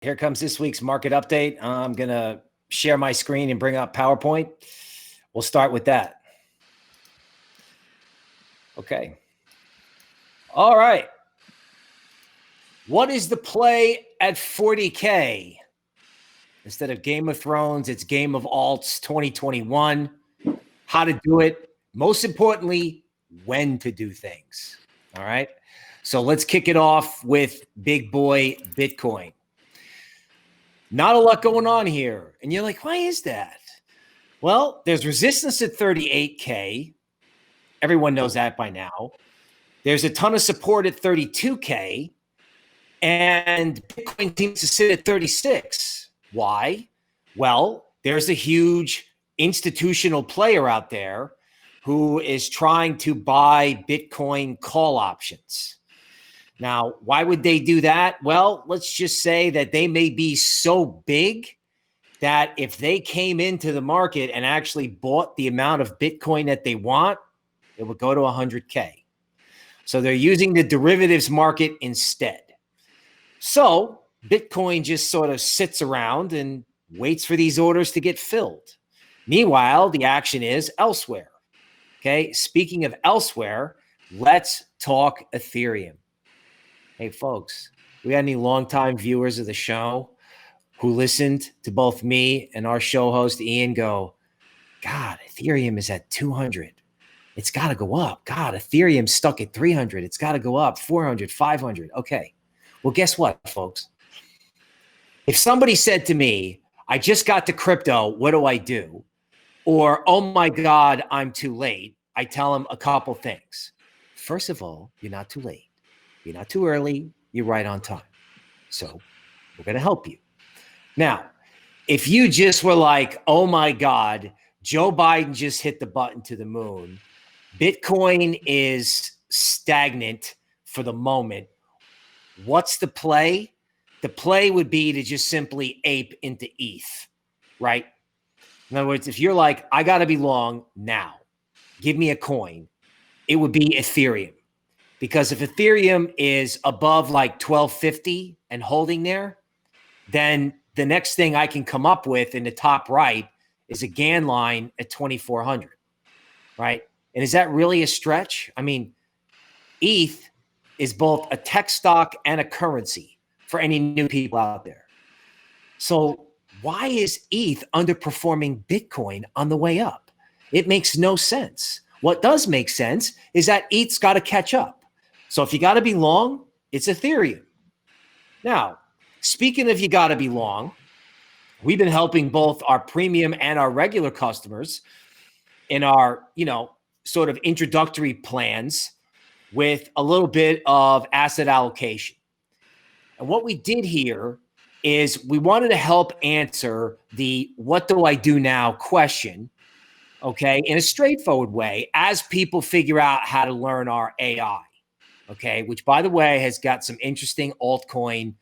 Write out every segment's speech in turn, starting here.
Here comes this week's market update. I'm going to share my screen and bring up PowerPoint. We'll start with that. Okay. All right. What is the play at 40K? Instead of Game of Thrones, it's Game of Alts 2021. How to do it. Most importantly, when to do things. All right. So let's kick it off with big boy Bitcoin. Not a lot going on here. And you're like, why is that? Well, there's resistance at 38K. Everyone knows that by now. There's a ton of support at 32K. And Bitcoin seems to sit at 36. Why? Well, there's a huge institutional player out there who is trying to buy Bitcoin call options. Now, why would they do that? Well, let's just say that they may be so big that if they came into the market and actually bought the amount of Bitcoin that they want, it would go to 100K. So they're using the derivatives market instead. So Bitcoin just sort of sits around and waits for these orders to get filled. Meanwhile, the action is elsewhere. Okay, speaking of elsewhere, let's talk Ethereum. Hey, folks, we got any longtime viewers of the show who listened to both me and our show host, Ian, go, God, Ethereum is at 200. It's got to go up. God, Ethereum's stuck at 300. It's got to go up, 400, 500. Okay. Well, guess what, folks? If somebody said to me, I just got to crypto, what do I do? Or, oh my God, I'm too late. I tell them a couple things. First of all, you're not too late. You're not too early. You're right on time. So we're going to help you. Now, if you just were like, oh my God, Joe Biden just hit the button to the moon. Bitcoin is stagnant for the moment. What's the play? The play would be to just simply ape into ETH, right? In other words, if you're like, I got to be long now, give me a coin, it would be Ethereum. Because if Ethereum is above like 1250 and holding there, then the next thing I can come up with in the top right is a Gann line at 2400, right? And is that really a stretch? I mean, ETH is both a tech stock and a currency for any new people out there. So why is ETH underperforming Bitcoin on the way up? It makes no sense. What does make sense is that ETH's got to catch up. So if you got to be long, it's Ethereum. Now, speaking of you got to be long, we've been helping both our premium and our regular customers in our, sort of introductory plans with a little bit of asset allocation. And what we did here is we wanted to help answer the what do I do now question, okay, in a straightforward way as people figure out how to learn our AI. Okay, which, by the way, has got some interesting altcoin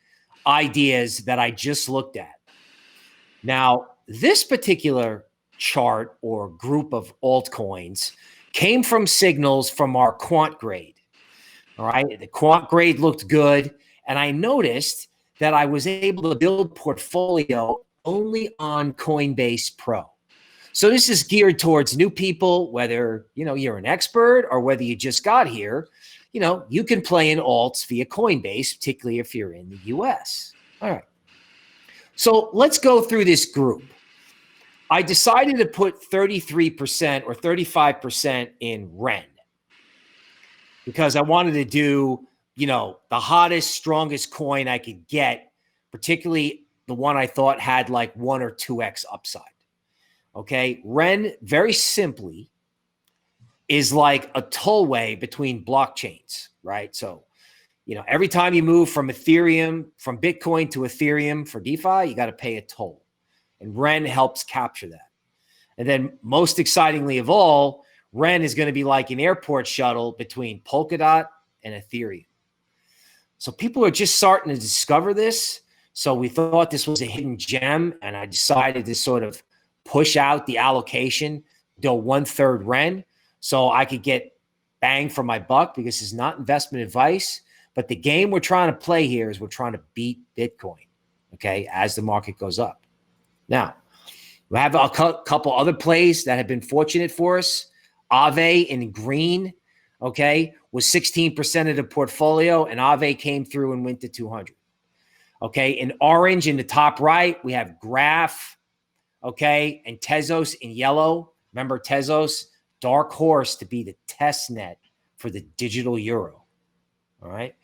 ideas that I just looked at. Now, this particular chart or group of altcoins came from signals from our quant grade. All right, the quant grade looked good, and I noticed that I was able to build portfolio only on Coinbase Pro. So this is geared towards new people, whether you're an expert or whether you just got here. You can play in alts via Coinbase, particularly if you're in the US. All right. So let's go through this group. I decided to put 33% or 35% in REN because I wanted to do, the hottest, strongest coin I could get, particularly the one I thought had like 1 or 2x upside. Okay. REN, very simply, is like a tollway between blockchains, right? So, every time you move from Bitcoin to Ethereum for DeFi, you got to pay a toll. And REN helps capture that. And then most excitingly of all, REN is going to be like an airport shuttle between Polkadot and Ethereum. So people are just starting to discover this. So we thought this was a hidden gem, and I decided to sort of push out the allocation, do 1/3 REN, so I could get bang for my buck, because it's not investment advice. But the game we're trying to play here is we're trying to beat Bitcoin. okay, as the market goes up. Now, we have a couple other plays that have been fortunate for us. Aave in green, okay, was 16% of the portfolio, and Aave came through and went to 200. Okay, in orange in the top right, we have Graph, okay, and Tezos in yellow. Remember Tezos, dark horse to be the test net for the digital euro. All right,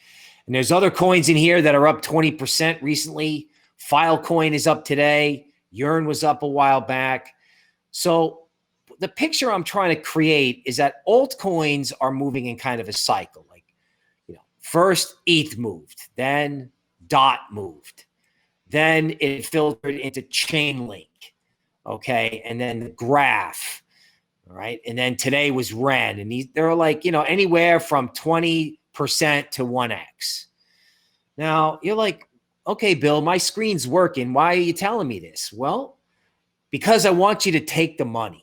and there's other coins in here that are up 20% recently. Filecoin is up today. Yearn was up a while back. So the picture I'm trying to create is that altcoins are moving in kind of a cycle. Like, first ETH moved, then DOT moved, then it filtered into Chainlink, okay, and then the Graph, all right, and then today was REN, and they're like, anywhere from 20% to 1x. Now you're like, okay, Bill, my screen's working. Why are you telling me this? Well, because I want you to take the money.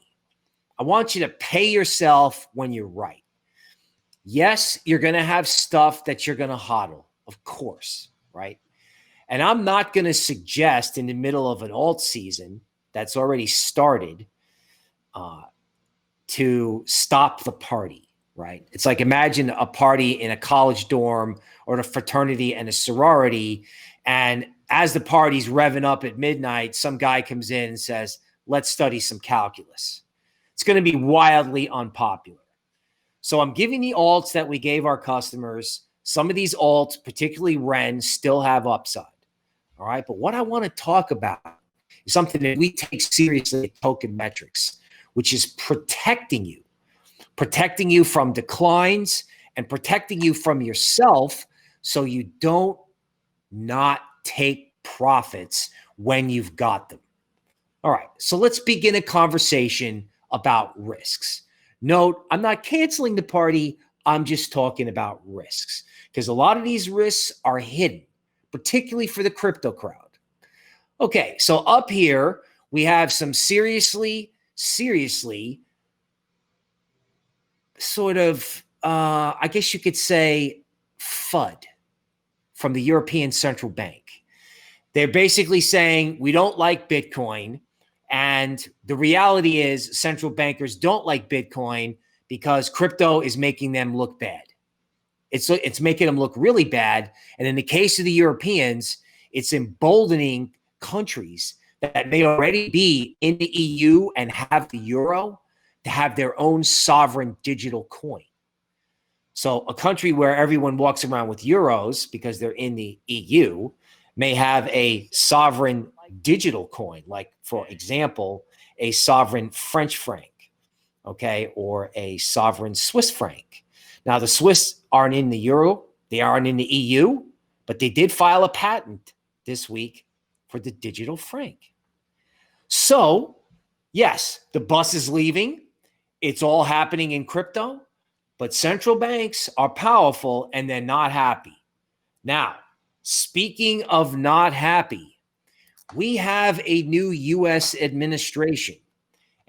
I want you to pay yourself when you're right. Yes, you're going to have stuff that you're going to hodl, of course, right? And I'm not going to suggest in the middle of an alt season that's already started to stop the party, right? It's like, imagine a party in a college dorm or a fraternity and a sorority, and as the party's revving up at midnight, some guy comes in and says, let's study some calculus. It's going to be wildly unpopular. So I'm giving the alts that we gave our customers. Some of these alts, particularly REN, still have upside. All right. But what I want to talk about is something that we take seriously at Token Metrics, which is protecting you from declines and protecting you from yourself so you don't not take profits when you've got them. All right. So let's begin a conversation about risks. Note, I'm not canceling the party. I'm just talking about risks because a lot of these risks are hidden, particularly for the crypto crowd. Okay, so up here, we have some seriously sort of, I guess you could say, FUD from the European Central Bank. They're basically saying, we don't like Bitcoin. And the reality is central bankers don't like Bitcoin because crypto is making them look bad. It's making them look really bad. And in the case of the Europeans, it's emboldening countries that may already be in the EU and have the euro to have their own sovereign digital coin. So a country where everyone walks around with euros because they're in the EU may have a sovereign digital coin, like, for example, a sovereign French franc, okay, or a sovereign Swiss franc. Now, the Swiss aren't in the euro, they aren't in the EU, but they did file a patent this week for the digital franc. So, yes, the bus is leaving. It's all happening in crypto, but central banks are powerful and they're not happy. Now, speaking of not happy, we have a new U.S. administration,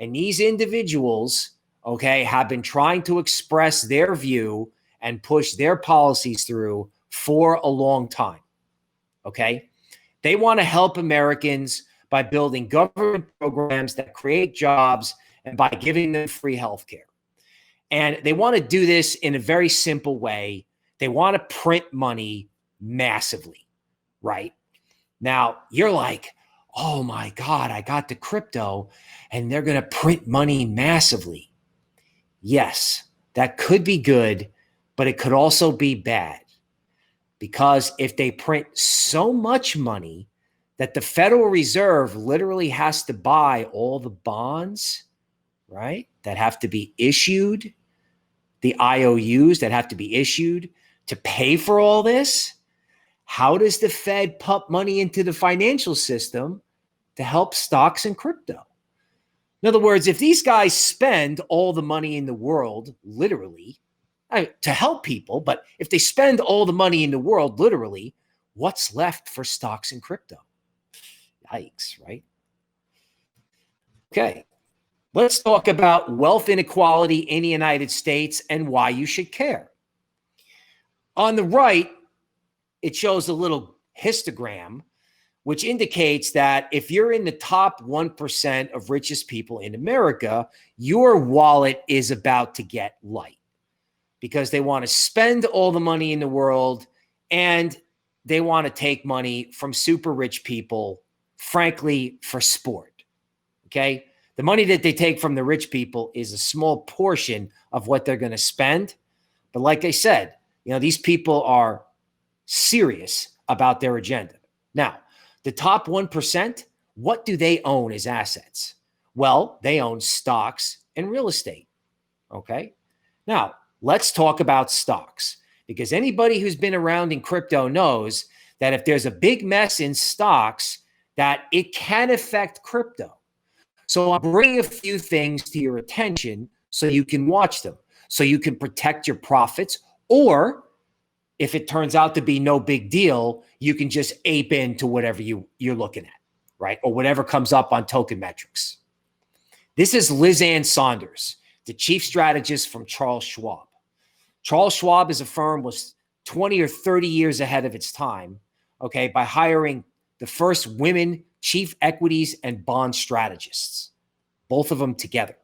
and these individuals, okay, have been trying to express their view and push their policies through for a long time, okay? They want to help Americans by building government programs that create jobs and by giving them free healthcare. And they want to do this in a very simple way. They want to print money massively, right? Now, you're like, oh my God, I got the crypto and they're going to print money massively. Yes, that could be good, but it could also be bad. Because if they print so much money that the Federal Reserve literally has to buy all the bonds, right, that have to be issued, the IOUs that have to be issued to pay for all this, how does the Fed pump money into the financial system to help stocks and crypto? In other words, if these guys spend all the money in the world, literally, to help people, but if they spend all the money in the world, literally, what's left for stocks and crypto? Yikes, right? Okay, let's talk about wealth inequality in the United States and why you should care. On the right, it shows a little histogram which indicates that if you're in the top 1% of richest people in America, your wallet is about to get light because they want to spend all the money in the world and they want to take money from super rich people, frankly, for sport. Okay? The money that they take from the rich people is a small portion of what they're going to spend. But like I said, these people are serious about their agenda. Now, the top 1%, what do they own as assets? Well, they own stocks and real estate. Okay? Now, let's talk about stocks, because anybody who's been around in crypto knows that if there's a big mess in stocks, that it can affect crypto. So I'll bring a few things to your attention so you can watch them, so you can protect your profits, or if it turns out to be no big deal, you can just ape into whatever you're looking at, right? Or whatever comes up on Token Metrics. This is Liz Ann Saunders, the chief strategist from Charles Schwab. Charles Schwab as a firm was 20 or 30 years ahead of its time, okay, by hiring the first women chief equities and bond strategists, both of them together.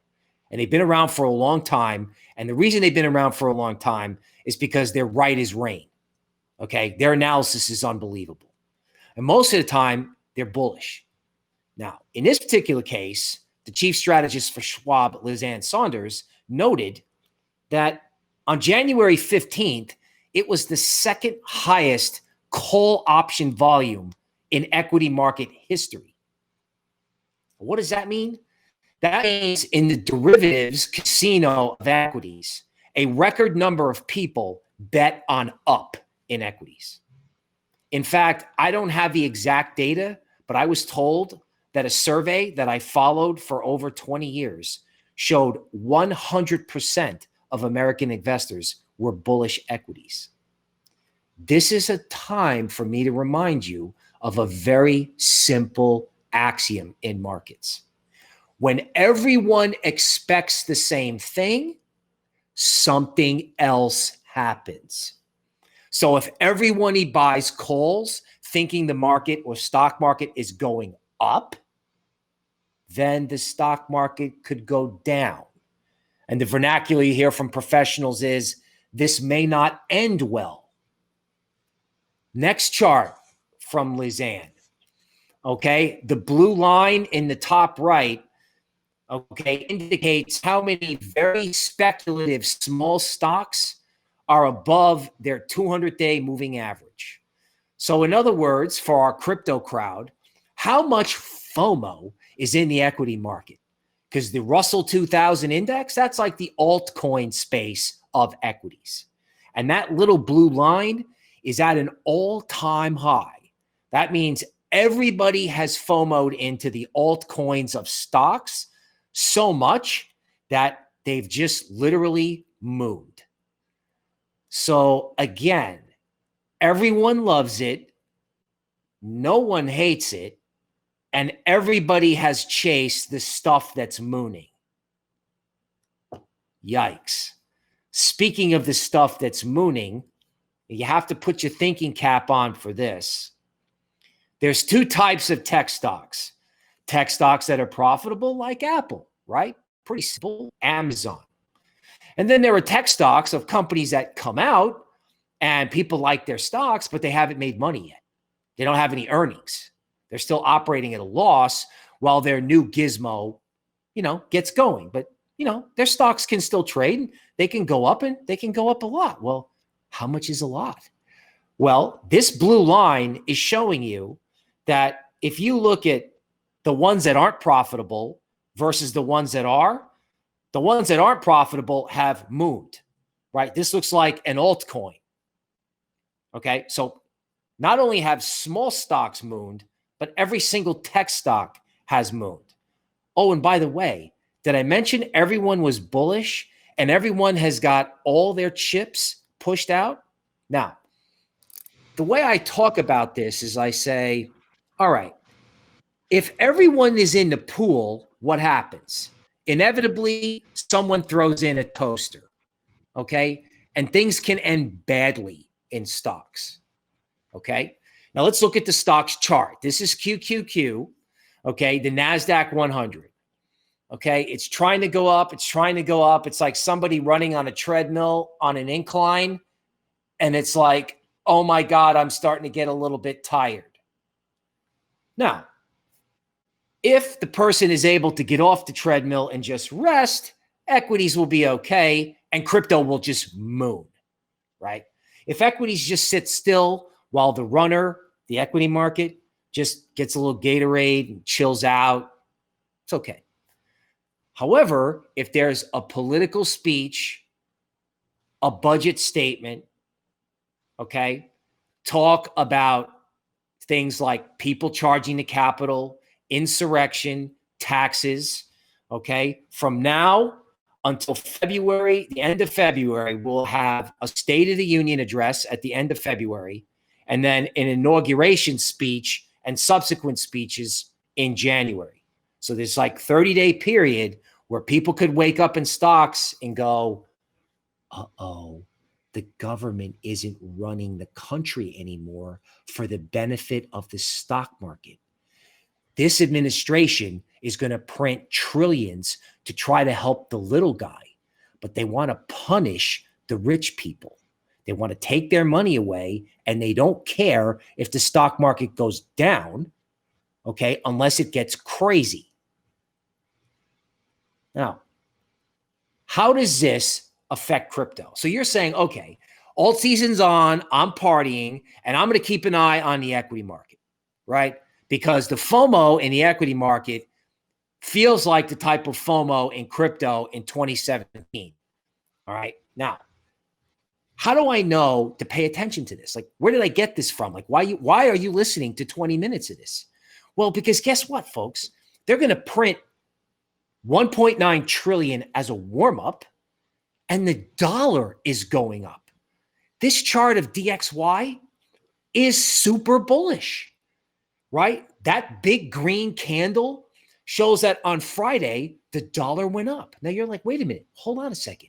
And they've been around for a long time. And the reason they've been around for a long time is because they're right as rain. Okay, their analysis is unbelievable. And most of the time, they're bullish. Now, in this particular case, the chief strategist for Schwab, Liz Ann Saunders, noted that on January 15th, it was the second highest call option volume in equity market history. What does that mean? That means in the derivatives casino of equities, a record number of people bet on up in equities. In fact, I don't have the exact data, but I was told that a survey that I followed for over 20 years showed 100% of American investors were bullish equities. This is a time for me to remind you of a very simple axiom in markets. When everyone expects the same thing, something else happens. So if everybody buys calls thinking the market or stock market is going up, then the stock market could go down. And the vernacular you hear from professionals is, this may not end well. Next chart from Liz Ann. Okay, the blue line in the top right, okay, indicates how many very speculative small stocks are above their 200-day moving average. So in other words, for our crypto crowd, how much FOMO is in the equity market? Because the Russell 2000 index, that's like the altcoin space of equities. And that little blue line is at an all-time high. That means everybody has FOMO'd into the altcoins of stocks so much that they've just literally mooned. So again, everyone loves it. No one hates it. And everybody has chased the stuff that's mooning. Yikes. Speaking of the stuff that's mooning, you have to put your thinking cap on for this. There's two types of tech stocks. Tech stocks that are profitable, like Apple, right? Pretty simple. Amazon. And then there are tech stocks of companies that come out and people like their stocks, but they haven't made money yet. They don't have any earnings. They're still operating at a loss while their new gizmo, gets going. But, their stocks can still trade. They can go up and they can go up a lot. Well, how much is a lot? Well, this blue line is showing you that if you look at the ones that aren't profitable versus the ones that aren't profitable have mooned, right? This looks like an altcoin. Okay, so not only have small stocks mooned, but every single tech stock has mooned. Oh, and by the way, did I mention everyone was bullish and everyone has got all their chips pushed out? Now, the way I talk about this is I say, all right, if everyone is in the pool, what happens? Inevitably, someone throws in a toaster, okay? And things can end badly in stocks, okay? Now let's look at the stocks chart. This is QQQ, okay, the NASDAQ 100. Okay, it's trying to go up. It's trying to go up. It's like somebody running on a treadmill on an incline. And it's like, oh my God, I'm starting to get a little bit tired. Now, if the person is able to get off the treadmill and just rest, equities will be okay and crypto will just moon, right? If equities just sit still while the runner, the equity market, just gets a little Gatorade and chills out, it's okay. However, if there's a political speech, a budget statement, okay, talk about things like people charging the capital, insurrection, taxes, okay, from now until February, the end of February, we'll have a State of the Union address at the end of February, and then an inauguration speech and subsequent speeches in January. So there's like 30-day period where people could wake up in stocks and go, uh-oh, the government isn't running the country anymore for the benefit of the stock market. This administration is going to print trillions to try to help the little guy, but they want to punish the rich people. They want to take their money away, and they don't care if the stock market goes down, okay, unless it gets crazy. Now, how does this affect crypto? So you're saying, okay, alt season's on, I'm partying, and I'm going to keep an eye on the equity market, right? Because the FOMO in the equity market feels like the type of FOMO in crypto in 2017. All right. Now, how do I know to pay attention to this? Like, where did I get this from? Like, why are you listening to 20 minutes of this? Well, because guess what, folks? They're going to print 1.9 trillion as a warm-up, and the dollar is going up. This chart of DXY is super bullish, right? That big green candle shows that on Friday, the dollar went up. Now you're like, wait a minute, hold on a second.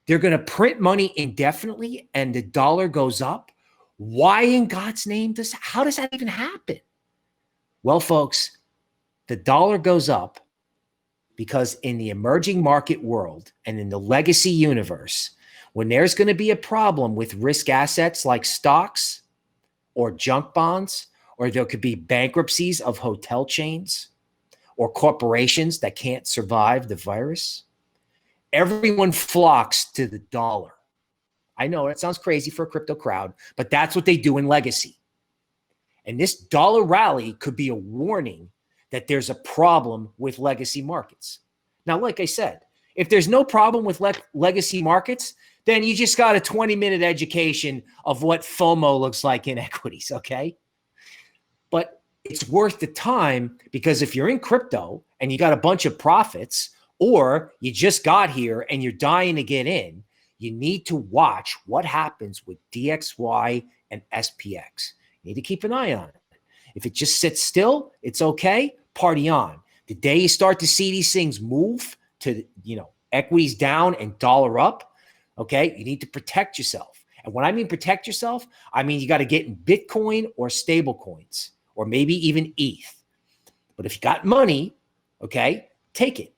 They're going to print money indefinitely and the dollar goes up. Why in God's name how does that even happen? Well, folks, the dollar goes up because in the emerging market world and in the legacy universe, when there's going to be a problem with risk assets like stocks or junk bonds, or there could be bankruptcies of hotel chains or corporations that can't survive the virus, everyone flocks to the dollar. I know it sounds crazy for a crypto crowd, but that's what they do in legacy. And this dollar rally could be a warning that there's a problem with legacy markets. Now, like I said, if there's no problem with legacy markets, then you just got a 20-minute education of what FOMO looks like in equities, okay? But it's worth the time because if you're in crypto and you got a bunch of profits, or you just got here and you're dying to get in, you need to watch what happens with DXY and SPX. You need to keep an eye on it. If it just sits still, it's okay, party on. The day you start to see these things move to, equities down and dollar up, okay, you need to protect yourself. And when I mean protect yourself, I mean you got to get in Bitcoin or stable coins, or maybe even ETH. But if you got money, okay, take it.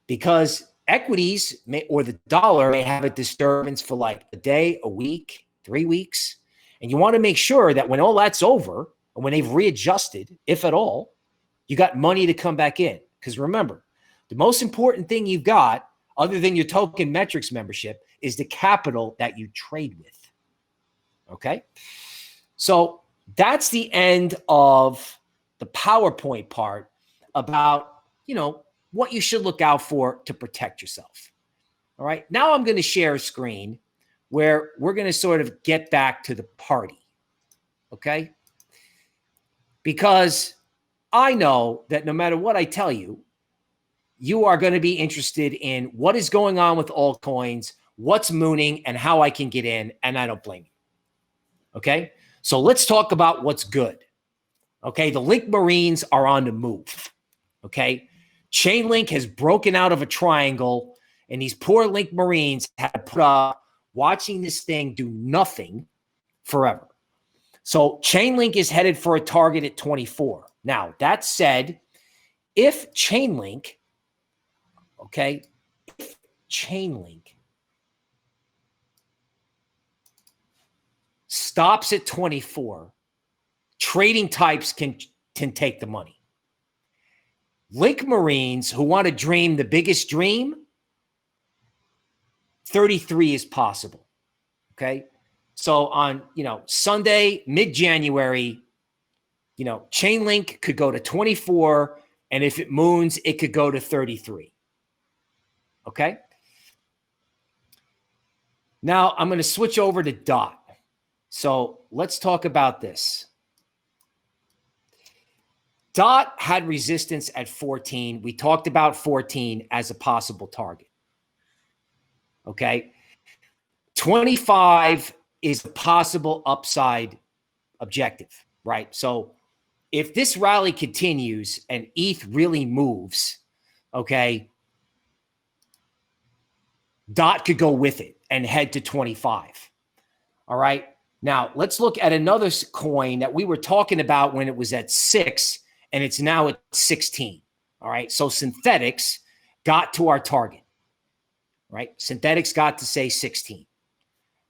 Because equities or the dollar may have a disturbance for like a day, a week, 3 weeks. And you want to make sure that when all that's over, and when they've readjusted, if at all, you got money to come back in. Because remember, the most important thing you've got, other than your Token Metrics membership, is the capital that you trade with. Okay? So that's the end of the PowerPoint part about, what you should look out for to protect yourself. All right. Now I'm going to share a screen where we're going to sort of get back to the party. Okay. Because I know that no matter what I tell you, you are going to be interested in what is going on with altcoins, what's mooning, and how I can get in. And I don't blame you. Okay. So let's talk about what's good. Okay. The Link Marines are on the move. Okay. Chainlink has broken out of a triangle, and these poor Link Marines had to put up watching this thing do nothing forever. So Chainlink is headed for a target at 24. Now, that said, if Chainlink, okay, if Chainlink stops at 24, trading types can take the money. Link Marines who want to dream the biggest dream, 33 is possible. Okay. So on, Sunday, mid-January, Chainlink could go to 24. And if it moons, it could go to 33. Okay. Now I'm going to switch over to DOT. So let's talk about this. DOT had resistance at 14. We talked about 14 as a possible target. Okay. 25 is a possible upside objective, right? So if this rally continues and ETH really moves, okay, DOT could go with it and head to 25. All right. Now let's look at another coin that we were talking about when it was at 6 and it's now at 16. All right. So Synthetics got to our target, right? Synthetics got to say 16.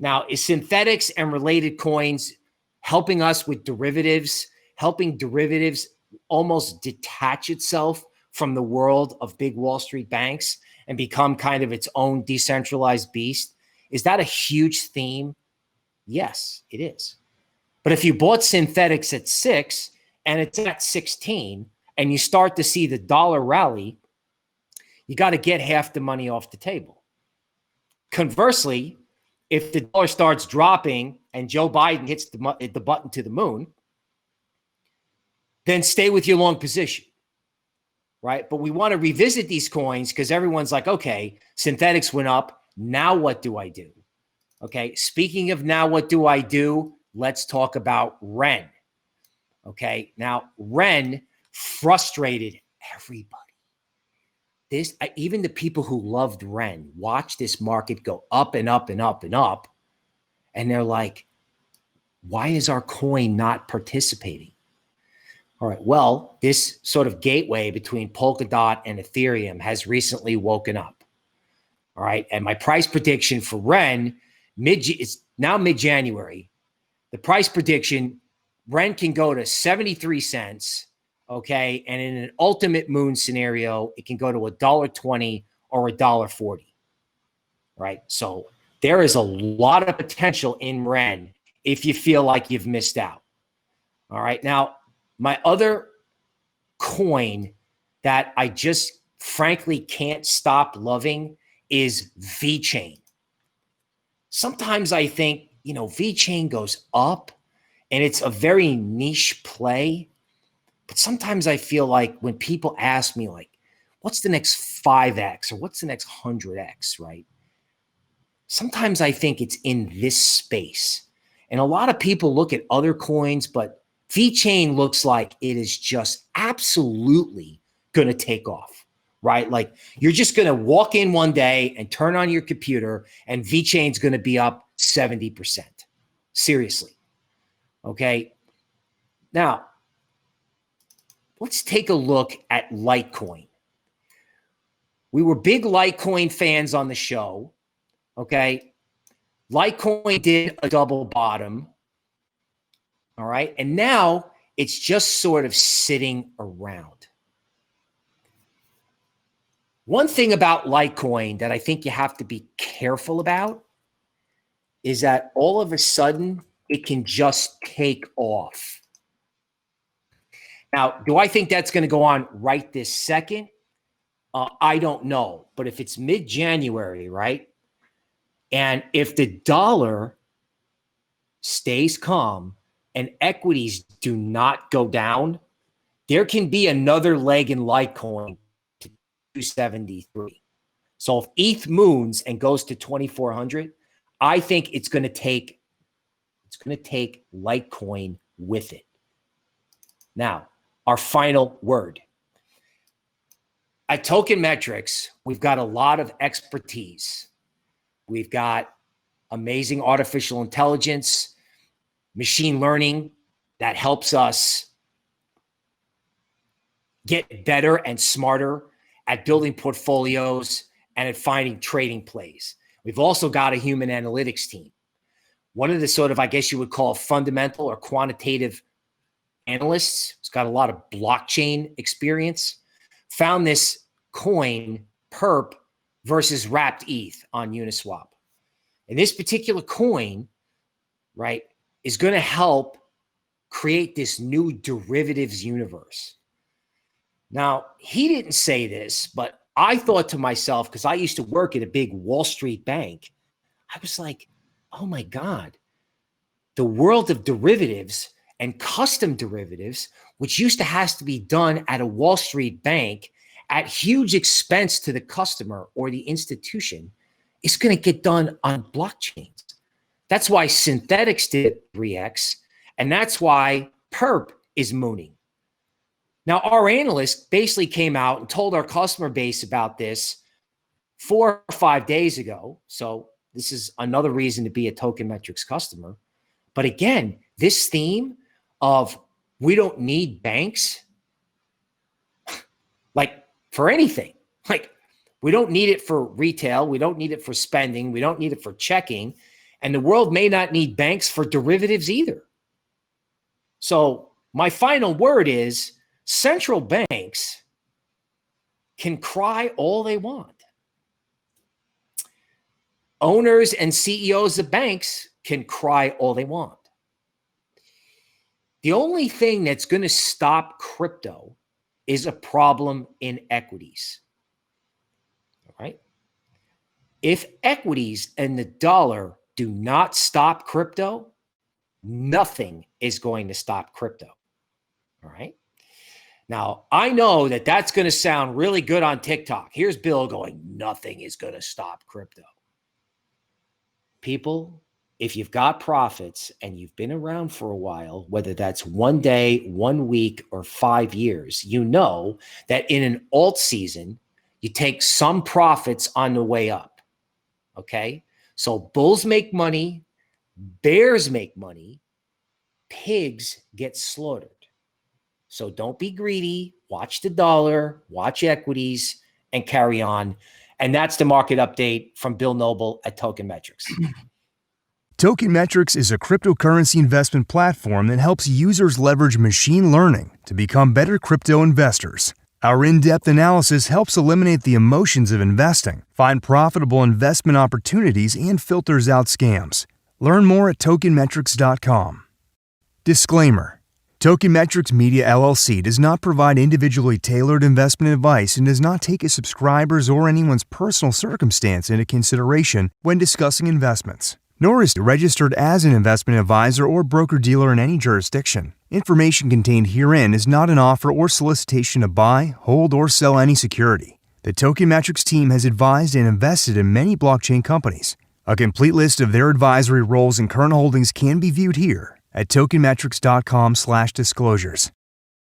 Now, is Synthetics and related coins helping us with derivatives, helping derivatives almost detach itself from the world of big Wall Street banks and become kind of its own decentralized beast? Is that a huge theme? Yes, it is. But if you bought Synthetics at 6 and it's at 16 and you start to see the dollar rally, you got to get half the money off the table. Conversely, if the dollar starts dropping and Joe Biden hits the button to the moon, then stay with your long position, right? But we want to revisit these coins because everyone's like, okay, Synthetics went up. Now what do I do? Okay, speaking of now what do I do, let's talk about REN. Okay, now REN frustrated everybody. Even the people who loved REN watch this market go up and up and up and up. And they're like, why is our coin not participating? All right. Well, this sort of gateway between Polkadot and Ethereum has recently woken up. All right. And my price prediction for REN is now mid-January. The price prediction, REN can go to 73 cents. Okay. And in an ultimate moon scenario, it can go to $1.20 or $1.40. Right. So there is a lot of potential in REN if you feel like you've missed out. All right. Now, my other coin that I just frankly can't stop loving is VeChain. Sometimes I think, VeChain goes up and it's a very niche play. But sometimes I feel like when people ask me, like, what's the next 5X or what's the next 100X, right? Sometimes I think it's in this space. And a lot of people look at other coins, but VeChain looks like it is just absolutely going to take off, right? Like you're just going to walk in one day and turn on your computer and VeChain's going to be up 70%. Seriously. Okay. Now, let's take a look at Litecoin. We were big Litecoin fans on the show. Okay. Litecoin did a double bottom. All right. And now it's just sort of sitting around. One thing about Litecoin that I think you have to be careful about is that all of a sudden it can just take off. Now, do I think that's going to go on right this second? I don't know. But if it's mid-January, right? And if the dollar stays calm and equities do not go down, there can be another leg in Litecoin to 273. So if ETH moons and goes to 2,400, I think it's going to take Litecoin with it. Now, our final word. At Token Metrics, we've got a lot of expertise. We've got amazing artificial intelligence. machine learning that helps us get better and smarter at building portfolios and at finding trading plays. We've also got a human analytics team. One of the sort of, I guess you would call fundamental or quantitative analysts, who's got a lot of blockchain experience, found this coin, perp, versus wrapped ETH on Uniswap. And this particular coin, right, is going to help create this new derivatives universe. Now, he didn't say this, but I thought to myself, because I used to work at a big Wall Street bank, I was like, oh my God, the world of derivatives and custom derivatives, which used to have to be done at a Wall Street bank at huge expense to the customer or the institution, is going to get done on blockchains. That's why synthetics did 3x, and that's why perp is mooning. Now, our analyst basically came out and told our customer base about this 4 or 5 days ago. So this is another reason to be a Token Metrics customer. But again, this theme of we don't need banks, like for anything, like we don't need it for retail. We don't need it for spending. We don't need it for checking. And the world may not need banks for derivatives either. So my final word is central banks can cry all they want. Owners and CEOs of banks can cry all they want. The only thing that's going to stop crypto is a problem in equities. All right? If equities and the dollar do not stop crypto, nothing is going to stop crypto. All right? Now, I know that that's going to sound really good on TikTok. Here's Bill going, nothing is going to stop crypto. People, if you've got profits and you've been around for a while, whether that's 1 day, 1 week, or 5 years, you know that in an alt season, you take some profits on the way up. Okay? So bulls make money, bears make money, pigs get slaughtered. So don't be greedy, watch the dollar, watch equities, and carry on. And that's the market update from Bill Noble at Token Metrics. Token Metrics is a cryptocurrency investment platform that helps users leverage machine learning to become better crypto investors. Our in-depth analysis helps eliminate the emotions of investing, find profitable investment opportunities, and filters out scams. Learn more at tokenmetrics.com. Disclaimer. Token Metrics Media LLC does not provide individually tailored investment advice and does not take a subscriber's or anyone's personal circumstance into consideration when discussing investments, nor is it registered as an investment advisor or broker-dealer in any jurisdiction. Information contained herein is not an offer or solicitation to buy, hold, or sell any security. The Token Metrics team has advised and invested in many blockchain companies. A complete list of their advisory roles and current holdings can be viewed here at tokenmetrics.com/disclosures.